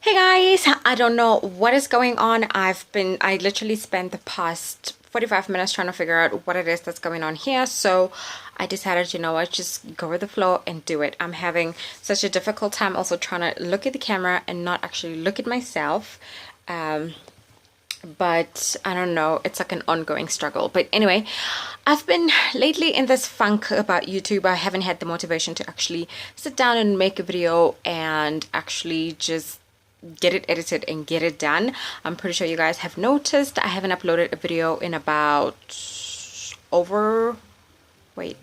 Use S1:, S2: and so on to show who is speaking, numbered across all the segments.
S1: Hey guys, I don't know what is going on. I literally spent the past 45 minutes trying to figure out what it is that's going on here. So I decided, you know what, just go with the flow and do it. I'm having such a difficult time also trying to look at the camera and not actually look at myself. But I don't know, it's like an ongoing struggle. But anyway, I've been lately in this funk about YouTube. I haven't had the motivation to actually sit down and make a video and actually just get it edited and get it done. I'm pretty sure you guys have noticed I haven't uploaded a video in about over a week.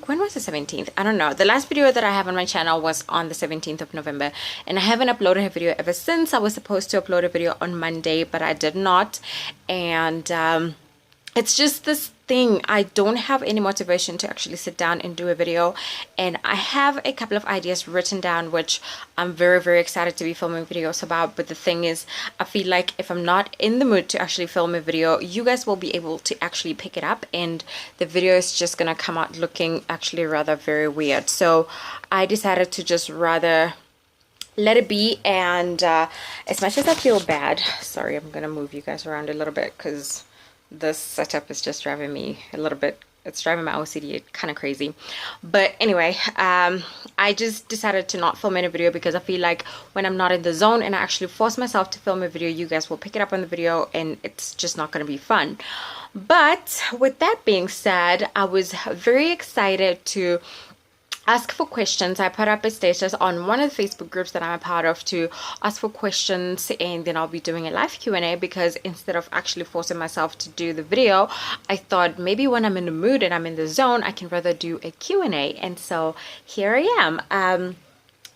S1: When was the 17th? I don't know. The last video that I have on my channel was on the 17th of November, and I haven't uploaded a video ever since. I was supposed to upload a video on Monday, but I did not. And it's just this thing, I don't have any motivation to actually sit down and do a video, and I have a couple of ideas written down which I'm very excited to be filming videos about. But the thing is, I feel like if I'm not in the mood to actually film a video, you guys will be able to actually pick it up, and the video is just gonna come out looking actually rather very weird. So I decided to just rather let it be. And as much as I feel bad, sorry, I'm gonna move you guys around a little bit because this setup is just driving me a little bit, it's driving my OCD kind of crazy. But anyway, I just decided to not film any video because I feel like when I'm not in the zone and I actually force myself to film a video, you guys will pick it up on the video and it's just not going to be fun. But with that being said, I was very excited to ask for questions. I put up a status on one of the Facebook groups that I'm a part of to ask for questions, and then I'll be doing a live Q&A, because instead of actually forcing myself to do the video, I thought maybe when I'm in the mood and I'm in the zone, I can rather do a Q&A. And so here I am.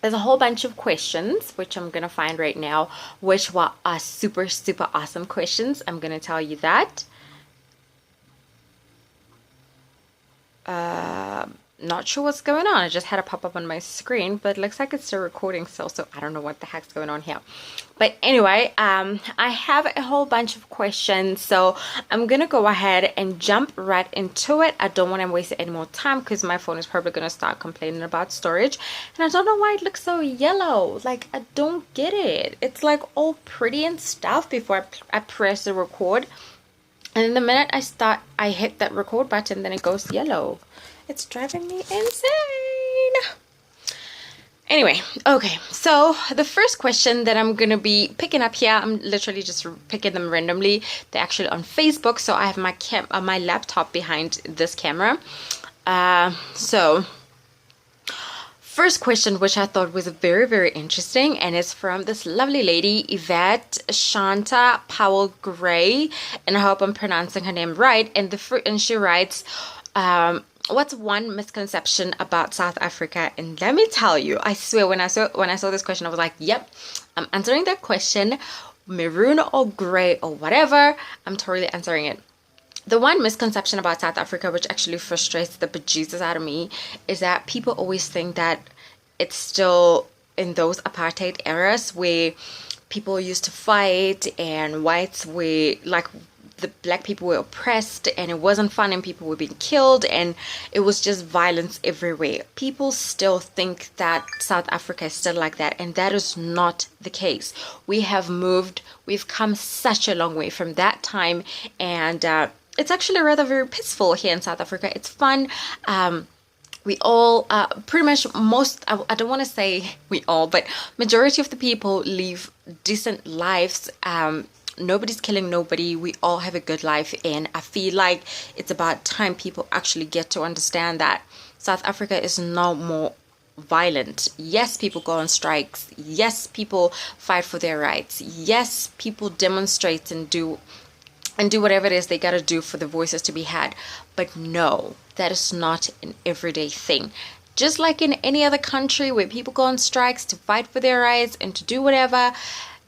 S1: There's a whole bunch of questions which I'm gonna find right now, which were super awesome questions. I'm gonna tell you that. Not sure what's going on. I just had a pop up on my screen, but it looks like it's still recording still, so I don't know what the heck's going on here. But anyway, I have a whole bunch of questions, so I'm gonna go ahead and jump right into it. I don't want to waste any more time because my phone is probably gonna start complaining about storage, and I don't know why it looks so yellow. Like, I don't get it. It's like all pretty and stuff before I press the record, and then the minute I hit that record button, then it goes yellow. It's driving me insane. Anyway, okay, so the first question that I'm gonna be picking up here, I'm literally just picking them randomly. They're actually on Facebook, so I have my laptop behind this camera. So first question, which I thought was very interesting, and it's from this lovely lady, Yvette Shanta Powell Gray, and I hope I'm pronouncing her name right. And she writes, what's one misconception about South Africa? And let me tell you, I swear, when I saw this question, I was like, yep, I'm answering that question, maroon or gray or whatever, I'm totally answering it. The one misconception about South Africa, which actually frustrates the bejesus out of me, is that people always think that it's still in those apartheid eras where people used to fight and whites were like, the black people were oppressed and it wasn't fun and people were being killed and it was just violence everywhere. People still think that South Africa is still like that, and that is not the case. We have moved, we've come such a long way from that time, and it's actually rather very peaceful here in South Africa. It's fun. We all pretty much I don't want to say we all, but majority of the people live decent lives. Nobody's killing nobody. We all have a good life, and I feel like it's about time people actually get to understand that South Africa is no more violent. Yes, people go on strikes. Yes, people fight for their rights. Yes, people demonstrate and do whatever it is they gotta do for the voices to be had. But no, that is not an everyday thing. Just like in any other country where people go on strikes to fight for their rights and to do whatever,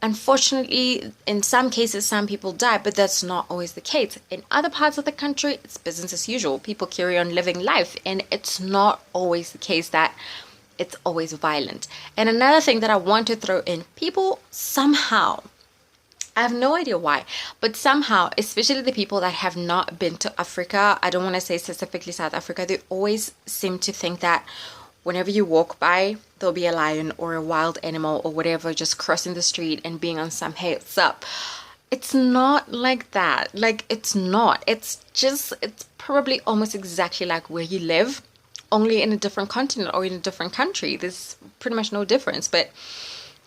S1: unfortunately, in some cases, some people die, but that's not always the case. In other parts of the country, it's business as usual. People carry on living life, and it's not always the case that it's always violent. And another thing that I want to throw in, people somehow, I have no idea why, but somehow, especially the people that have not been to Africa, I don't want to say specifically South Africa, they always seem to think that whenever you walk by, there'll be a lion or a wild animal or whatever just crossing the street and being on some heads up. It's not like that. Like, it's not. It's probably almost exactly like where you live, only in a different continent or in a different country. There's pretty much no difference. But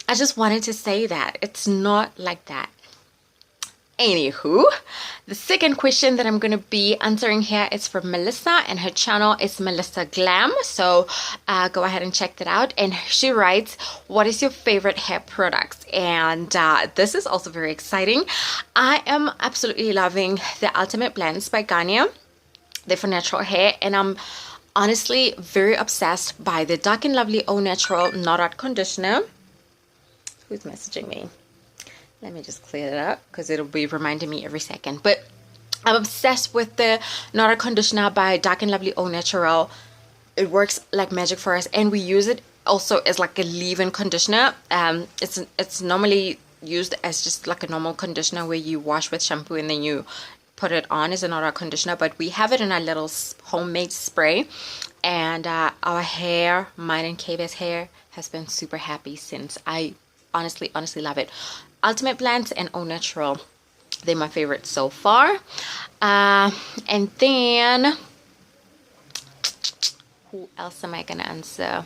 S1: I just wanted to say that it's not like that. Anywho, the second question that I'm going to be answering here is from Melissa, and her channel is Melissa Glam. So go ahead and check that out. And she writes, what is your favorite hair products? And this is also very exciting. I am absolutely loving the Ultimate Blends by Garnier. They're for natural hair, and I'm honestly very obsessed by the Dark and Lovely Au Natural Not Out Conditioner. Who's messaging me? Let me just clear that up because it'll be reminding me every second. But I'm obsessed with the Not Out Conditioner by Dark and Lovely Au Natural. It works like magic for us, and we use it also as like a leave-in conditioner. It's normally used as just like a normal conditioner where you wash with shampoo and then you put it on as a Not Out conditioner. But we have it in our little homemade spray, and our hair, mine and K-Bear's hair, has been super happy since. I honestly love it. Ultimate Blends and Au Natural, they're my favorites so far. And then who else am I gonna answer?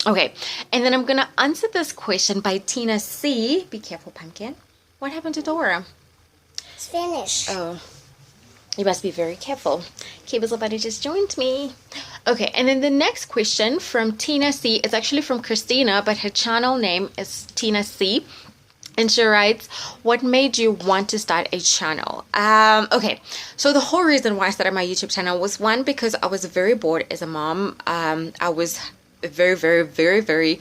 S1: Okay, and then I'm gonna answer this question by Tina C. Be careful, pumpkin. What happened to Dora?
S2: It's finished.
S1: Oh, you must be very careful. Cable's buddy just joined me. Okay, and then the next question from Tina C is actually from Christina, but her channel name is Tina C. And she writes, what made you want to start a channel? Okay, so the whole reason why I started my YouTube channel was, one, because I was very bored as a mom. I was a very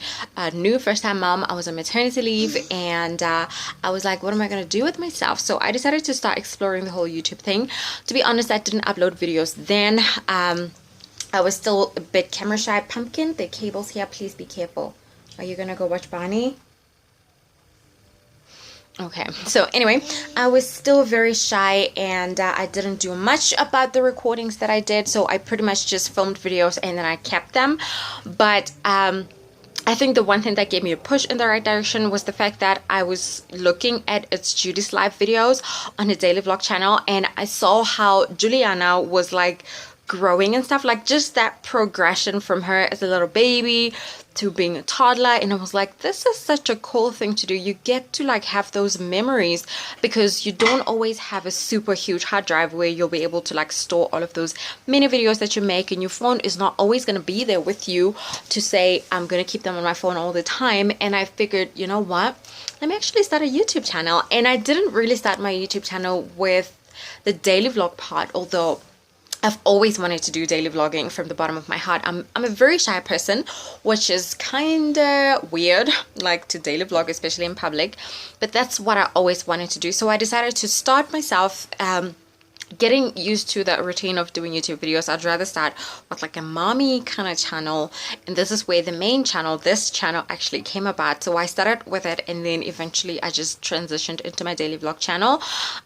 S1: new first-time mom. I was on maternity leave, and I was like, what am I gonna do with myself? So I decided to start exploring the whole YouTube thing. To be honest, I didn't upload videos then. I was still a bit camera shy. Pumpkin, the cable's here, please be careful. Are you gonna go watch Barney? Okay, so anyway, I was still very shy, and I didn't do much about the recordings that I did, so I pretty much just filmed videos and then I kept them. But I think the one thing that gave me a push in the right direction was the fact that I was looking at It's Judy's live videos on a daily vlog channel, and I saw how Juliana was like growing and stuff, like just that progression from her as a little baby to being a toddler. And I was like, this is such a cool thing to do. You get to like have those memories, because you don't always have a super huge hard drive where you'll be able to like store all of those mini videos that you make, and your phone is not always going to be there with you to say, I'm going to keep them on my phone all the time. And I figured, you know what, let me actually start a YouTube channel. And I didn't really start my YouTube channel with the daily vlog part, although I've always wanted to do daily vlogging from the bottom of my heart. I'm a very shy person, which is kind of weird, like to daily vlog, especially in public. But that's what I always wanted to do. So I decided to start myself getting used to the routine of doing YouTube videos. I'd rather start with like a mommy kind of channel, and this is where the main channel, this channel, actually came about. So I started with it, and then eventually I just transitioned into my daily vlog channel.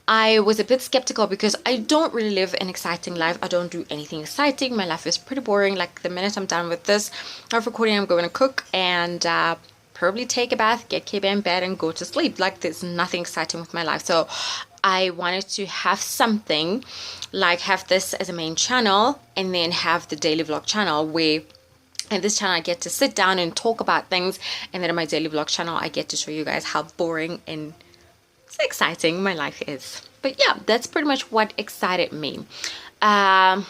S1: I was a bit skeptical because I don't really live an exciting life. I don't do anything exciting. My life is pretty boring. Like the minute I'm done with this recording, I'm going to cook and probably take a bath, get K-Bear in bed, and go to sleep. Like there's nothing exciting with my life. So I wanted to have something like have this as a main channel, and then have the daily vlog channel where in this channel I get to sit down and talk about things, and then in my daily vlog channel I get to show you guys how boring and exciting my life is. But yeah, that's pretty much what excited me. And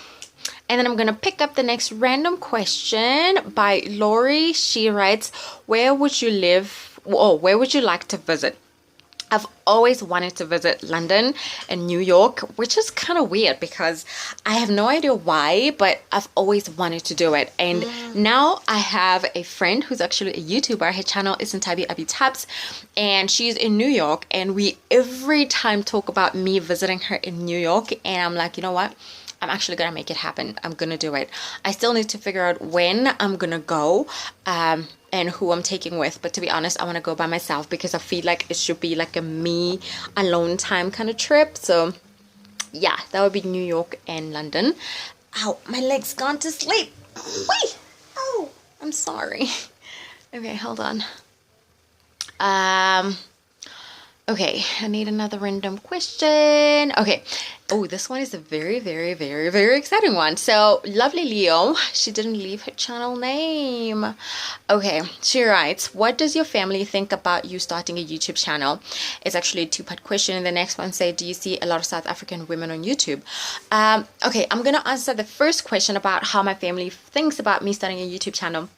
S1: then I'm gonna pick up the next random question by Lori. She writes, where would you live, or where would you like to visit? I've always wanted to visit London and New York, which is kind of weird because I have no idea why, but I've always wanted to do it. And now I have a friend who's actually a YouTuber. Her channel is Ntabi Abi Tabs, and she's in New York, and we every time talk about me visiting her in New York, and I'm like, you know what? I'm actually gonna make it happen. I'm gonna do it. I still need to figure out when I'm gonna go and who I'm taking with, but to be honest, I want to go by myself because I feel like it should be like a me alone time kind of trip. So yeah, that would be New York and London. Ow, my leg's gone to sleep. Wait! Oh, I'm sorry. Okay, hold on. Okay, I need another random question. Okay. Oh, this one is a very, very, very, very exciting one. So, lovely Leo, she didn't leave her channel name. Okay, she writes, what does your family think about you starting a YouTube channel? It's actually a two-part question. And the next one say, do you see a lot of South African women on YouTube? Okay, I'm gonna answer the first question about how my family thinks about me starting a YouTube channel.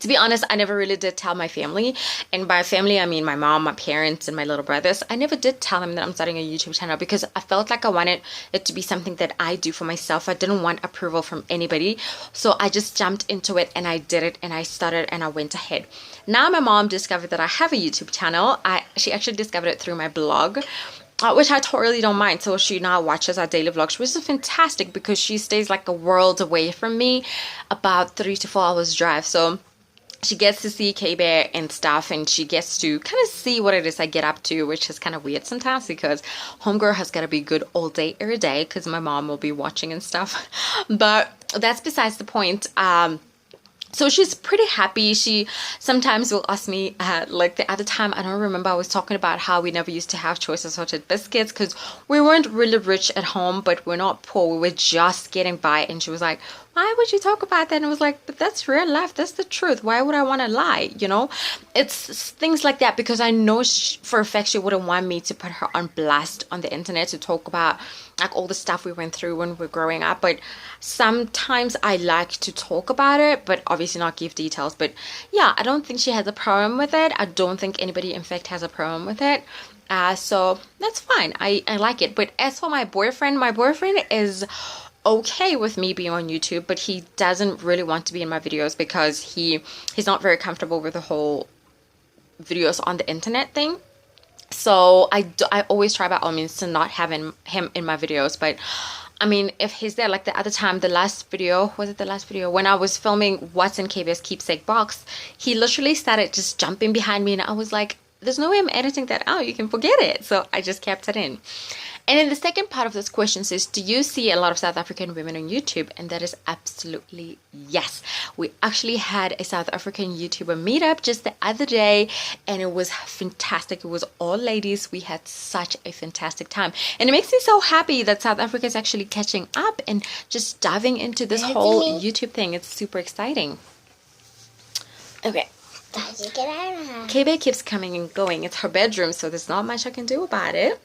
S1: To be honest, I never really did tell my family. And by family, I mean my mom, my parents, and my little brothers. I never did tell them that I'm starting a YouTube channel because I felt like I wanted it to be something that I do for myself. I didn't want approval from anybody. So I just jumped into it and I did it and I started and I went ahead. Now my mom discovered that I have a YouTube channel. She actually discovered it through my blog. Which I totally don't mind. So she now watches our daily vlogs, which is fantastic because she stays like a world away from me, about 3 to 4 hours drive. So she gets to see K-Bear and stuff, and she gets to kind of see what it is I get up to, which is kind of weird sometimes because homegirl has got to be good all day, every day, because my mom will be watching and stuff. But that's besides the point. So she's pretty happy. She sometimes will ask me, like the other time, I don't remember, I was talking about how we never used to have choice assorted biscuits because we weren't really rich at home, but we're not poor. We were just getting by. And she was like, why would you talk about that? And I was like, but that's real life. That's the truth. Why would I want to lie? You know, it's things like that because I know for a fact she wouldn't want me to put her on blast on the internet to talk about like all the stuff we went through when we were growing up. But sometimes I like to talk about it, but obviously not give details. But yeah, I don't think she has a problem with it. I don't think anybody in fact has a problem with it. So that's fine. I like it. But as for my boyfriend is okay with me being on YouTube, but he doesn't really want to be in my videos because he's not very comfortable with the whole videos on the internet thing. So I always try by all means to not have him in my videos. But I mean, if he's there, like the other time, the last video, was it the last video? When I was filming What's in KB's Keepsake Box, he literally started just jumping behind me and I was like, there's no way I'm editing that out. You can forget it. So I just kept it in. And then the second part of this question says, do you see a lot of South African women on YouTube? And that is absolutely yes. We actually had a South African YouTuber meetup just the other day and it was fantastic. It was all ladies. We had such a fantastic time. And it makes me so happy that South Africa is actually catching up and just diving into this whole YouTube thing. It's super exciting. Okay. KB keeps coming and going. It's her bedroom, so there's not much I can do about it.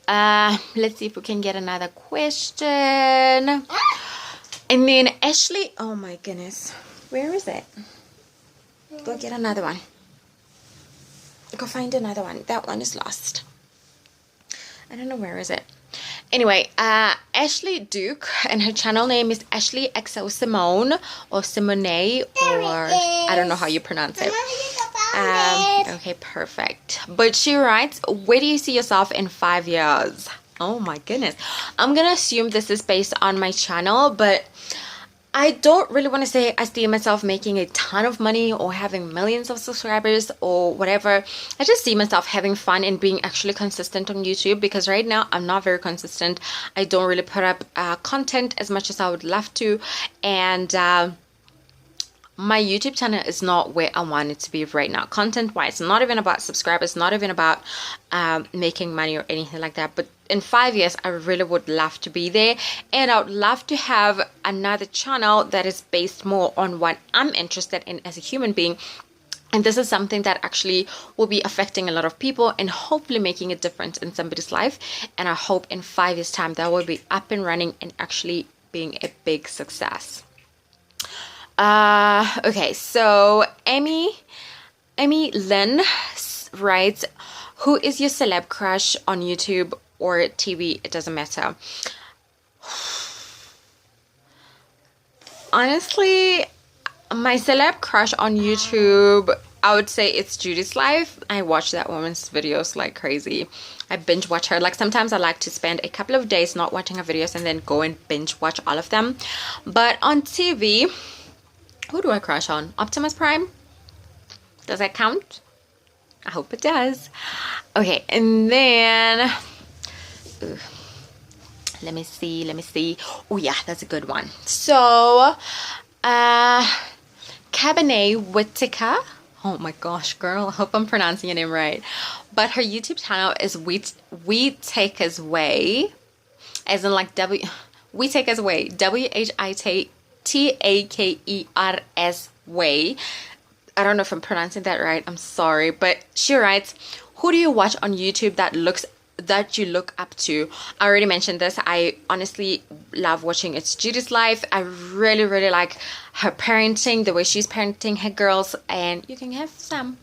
S1: Let's see if we can get another question. And then Ashley, oh my goodness, where is it? Go get another one. Go find another one. That one is lost. I don't know, where is it? Anyway, Ashley Duke, and her channel name is Ashley XO Simone or Simone, or I don't know how you pronounce it. Okay, perfect. But she writes, where do you see yourself in 5 years? Oh my goodness. I'm gonna assume this is based on my channel, but I don't really want to say I see myself making a ton of money or having millions of subscribers or whatever. I just see myself having fun and being actually consistent on YouTube, because right now I'm not very consistent. I don't really put up content as much as I would love to, and my YouTube channel is not where I want it to be right now, content wise. Not even about subscribers, not even about making money or anything like that. But in 5 years, I really would love to be there, and I would love to have another channel that is based more on what I'm interested in as a human being. And this is something that actually will be affecting a lot of people and hopefully making a difference in somebody's life. And I hope in 5 years time that will be up and running and actually being a big success. Okay, so Amy Lynn writes, who is your celeb crush on YouTube or TV? It doesn't matter. Honestly, my celeb crush on YouTube, I would say it's Judy's Life. I watch that woman's videos like crazy. I binge watch her. Like sometimes I like to spend a couple of days not watching her videos and then go and binge watch all of them. But on TV, who do I crush on? Optimus Prime? Does that count? I hope it does. Okay, and then Let me see. Oh yeah, that's a good one. So Cabernet Whitaker. Oh my gosh, girl, I hope I'm pronouncing your name right. But her YouTube channel is We Taker's Way, as in like We Taker's Way, WHITAKERS Way. I don't know if I'm pronouncing that right. I'm sorry, but she writes, "Who do you watch on YouTube that you look up to?" I already mentioned this. I honestly love watching It's Judy's Life. I really, really like her parenting, the way she's parenting her girls, and you can have some.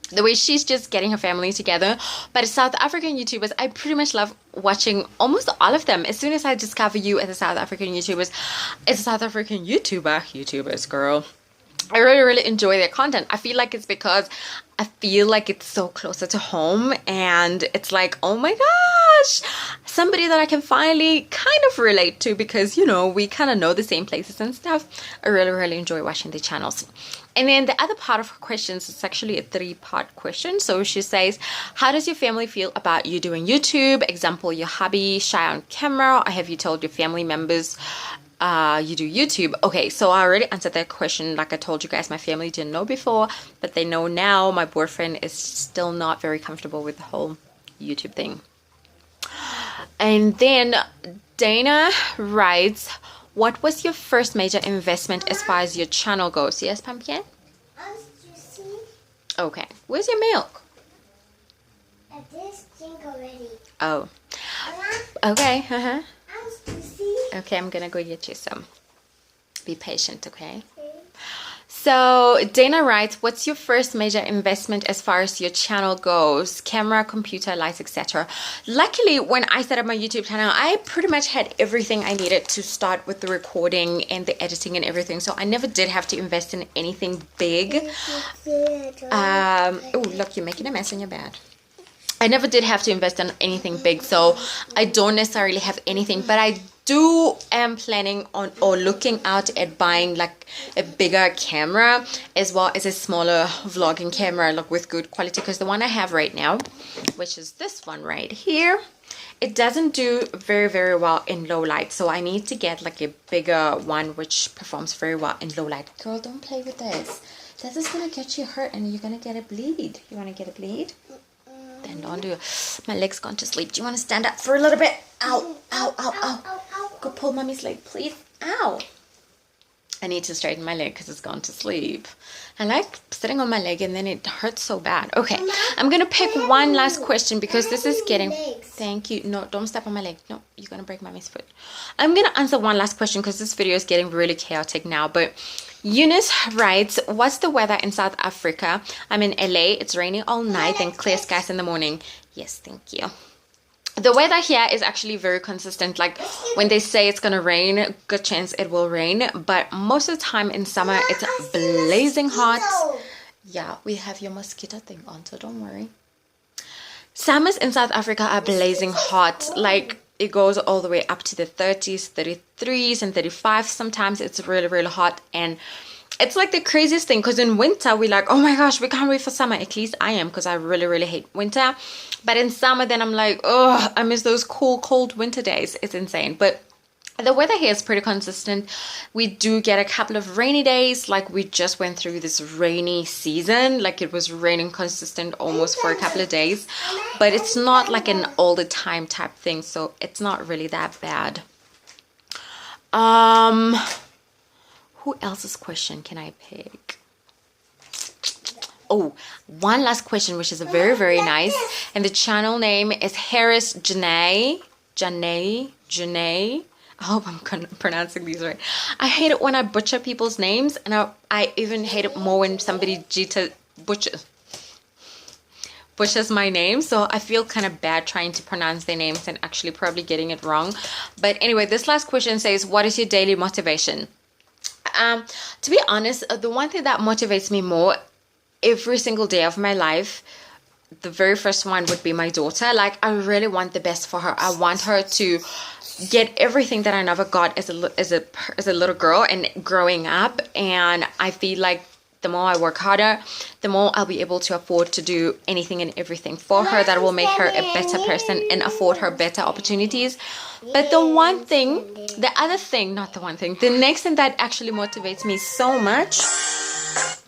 S1: The way she's just getting her family together. But South African YouTubers, I pretty much love watching almost all of them. As soon as I discover you as a South African YouTubers, girl, I really, really enjoy their content. I feel like it's because I feel like it's so closer to home, and it's like, oh my gosh, somebody that I can finally kind of relate to, because, you know, we kind of know the same places and stuff. I really, really enjoy watching the channels. And then the other part of her questions is actually a 3-part question. So she says, how does your family feel about you doing YouTube? Example, your hubby, shy on camera, or have you told your family members you do YouTube? Okay, so I already answered that question. Like I told you guys, my family didn't know before, but they know now. My boyfriend is still not very comfortable with the whole YouTube thing. And then Dana writes, what was your first major investment as far as your channel goes? Yes, Pumpkin? Okay, where's your milk?
S2: This drink already.
S1: Oh, okay, okay, I'm gonna go get you some. Be patient, okay? So Dana writes, what's your first major investment as far as your channel goes? Camera, computer, lights, etc. Luckily, when I set up my YouTube channel, I pretty much had everything I needed to start with the recording and the editing and everything. So I never did have to invest in anything big. Oh, look, you're making a mess in your bed. I never did have to invest in anything big, so I don't necessarily have anything, but I am planning on or looking out at buying like a bigger camera as well as a smaller vlogging camera, like with good quality, because the one I have right now, which is this one right here, it doesn't do very, very well in low light. So I need to get like a bigger one which performs very well in low light. Girl, don't play with this. This is gonna get you hurt and you're gonna get a bleed. You want to get a bleed? Then don't do it. My leg's gone to sleep. Do you want to stand up for a little bit? Ow, ow, ow, ow. Go pull mommy's leg, please. Ow. I need to straighten my leg because it's gone to sleep. I like sitting on my leg and then it hurts so bad. Okay, I'm going to pick one last question because this is getting... Thank you. No, don't step on my leg. No, you're going to break mommy's foot. I'm going to answer one last question because this video is getting really chaotic now. But Eunice writes, what's the weather in South Africa? I'm in LA. It's raining all night and clear skies in the morning. Yes, thank you. The weather here is actually very consistent. Like when they say it's gonna rain, good chance it will rain, but most of the time in summer it's blazing hot. Yeah, we have your mosquito thing on, so don't worry. Summers in South Africa are blazing hot. Like it goes all the way up to the 30s, 33s and 35. Sometimes it's really, really hot, and it's like the craziest thing because in winter we're like, oh my gosh, we can't wait for summer. At least I am, because I really, really hate winter. But in summer, then I'm like, oh, I miss those cool, cold winter days. It's insane. But the weather here is pretty consistent. We do get a couple of rainy days. Like we just went through this rainy season. Like it was raining consistent almost for a couple of days. But it's not like an all the time type thing. So it's not really that bad. Who else's question can I pick? Oh, one last question, which is very, very nice. And the channel name is Harris Janae. I hope I'm pronouncing these right. I hate it when I butcher people's names. And I even hate it more when somebody butchers my name. So I feel kind of bad trying to pronounce their names and actually probably getting it wrong. But anyway, this last question says, what is your daily motivation? To be honest, the one thing that motivates me more every single day of my life, the very first one would be my daughter. Like I really want the best for her. I want her to get everything that I never got as a little girl and growing up. And I feel like the more I work harder, the more I'll be able to afford to do anything and everything for her that will make her a better person and afford her better opportunities. But the next thing that actually motivates me so much,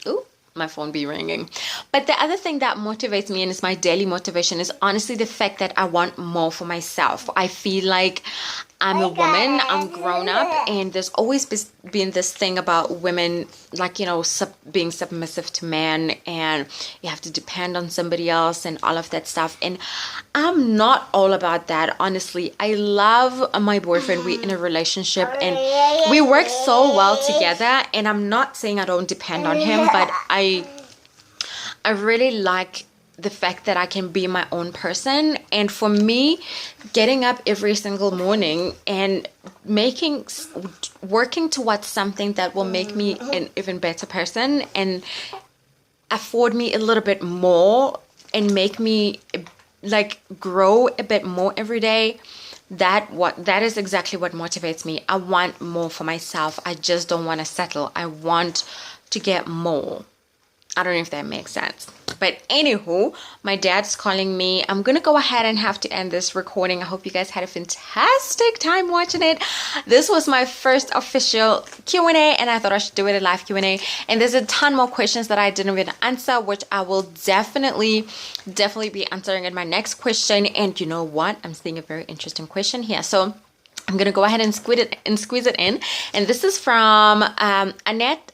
S1: ooh, my phone be ringing. But the other thing that motivates me, and is my daily motivation, is honestly the fact that I want more for myself. I feel like I'm a woman, I'm grown up, and there's always been this thing about women, like, you know, being submissive to men, and you have to depend on somebody else and all of that stuff. And I'm not all about that, honestly. I love my boyfriend. We're in a relationship and we work so well together, and I'm not saying I don't depend on him, but I really like the fact that I can be my own person. And for me, getting up every single morning and working towards something that will make me an even better person and afford me a little bit more and make me like grow a bit more every day, that is exactly what motivates me. I want more for myself. I just don't want to settle. I want to get more. I don't know if that makes sense. But anywho, my dad's calling me. I'm going to go ahead and have to end this recording. I hope you guys had a fantastic time watching it. This was my first official Q&A, and I thought I should do it a live Q&A. And there's a ton more questions that I didn't even answer, which I will definitely be answering in my next question. And you know what? I'm seeing a very interesting question here. So I'm going to go ahead and squeeze it in. And this is from Annette,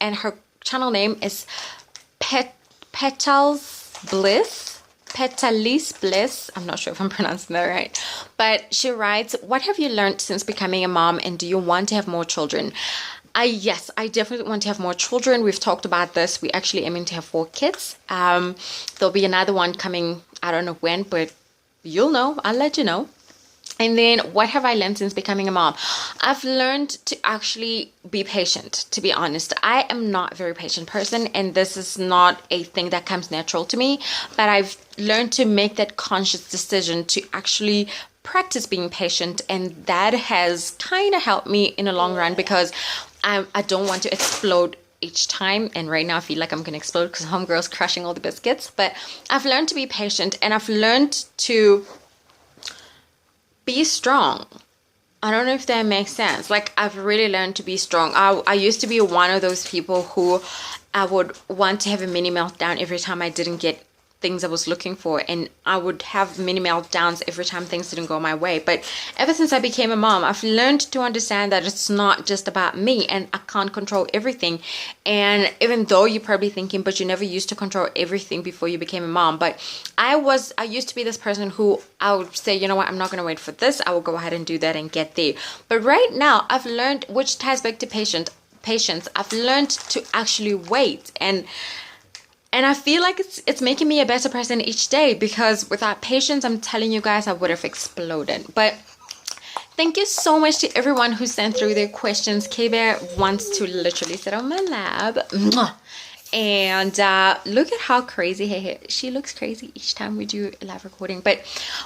S1: and her channel name is Petals Bliss. I'm not sure if I'm pronouncing that right, but she writes, what have you learned since becoming a mom, and do you want to have more children? Yes, I definitely want to have more children. We've talked about this. We actually aiming to have 4 kids. There'll be another one coming, I don't know when, but you'll know. I'll let you know. And then what have I learned since becoming a mom? I've learned to actually be patient, to be honest. I am not a very patient person, and this is not a thing that comes natural to me, but I've learned to make that conscious decision to actually practice being patient, and that has kind of helped me in the long run, because I don't want to explode each time. And right now I feel like I'm gonna explode because homegirl's crushing all the biscuits. But I've learned to be patient, and I've learned to be strong. I don't know if that makes sense. Like, I've really learned to be strong. I used to be one of those people who I would want to have a mini meltdown every time I didn't get things I was looking for, and I would have mini meltdowns every time things didn't go my way. But ever since I became a mom, I've learned to understand that it's not just about me, and I can't control everything. And even though you're probably thinking, but you never used to control everything before you became a mom, but I used to be this person who I would say, you know what, I'm not going to wait for this, I will go ahead and do that and get there. But right now I've learned, which ties back to patience, I've learned to actually wait, and I feel like it's making me a better person each day, because without patience, I'm telling you guys, I would have exploded. But thank you so much to everyone who sent through their questions. K-Bear wants to literally sit on my lap. Mwah. And look at how crazy her hair. She looks crazy each time we do a live recording. But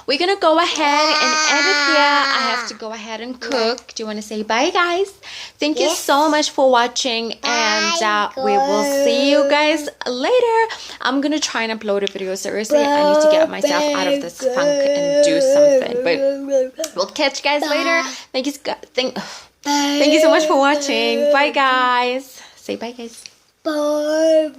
S1: we're going to go ahead and end it here. I have to go ahead and cook. Do you want to say bye, guys? Thank you so much for watching. And we will see you guys later. I'm going to try and upload a video. Seriously, I need to get myself out of this funk and do something. But we'll catch you guys later. Thank you so much for watching. Bye, guys. Say bye, guys.
S2: Bye.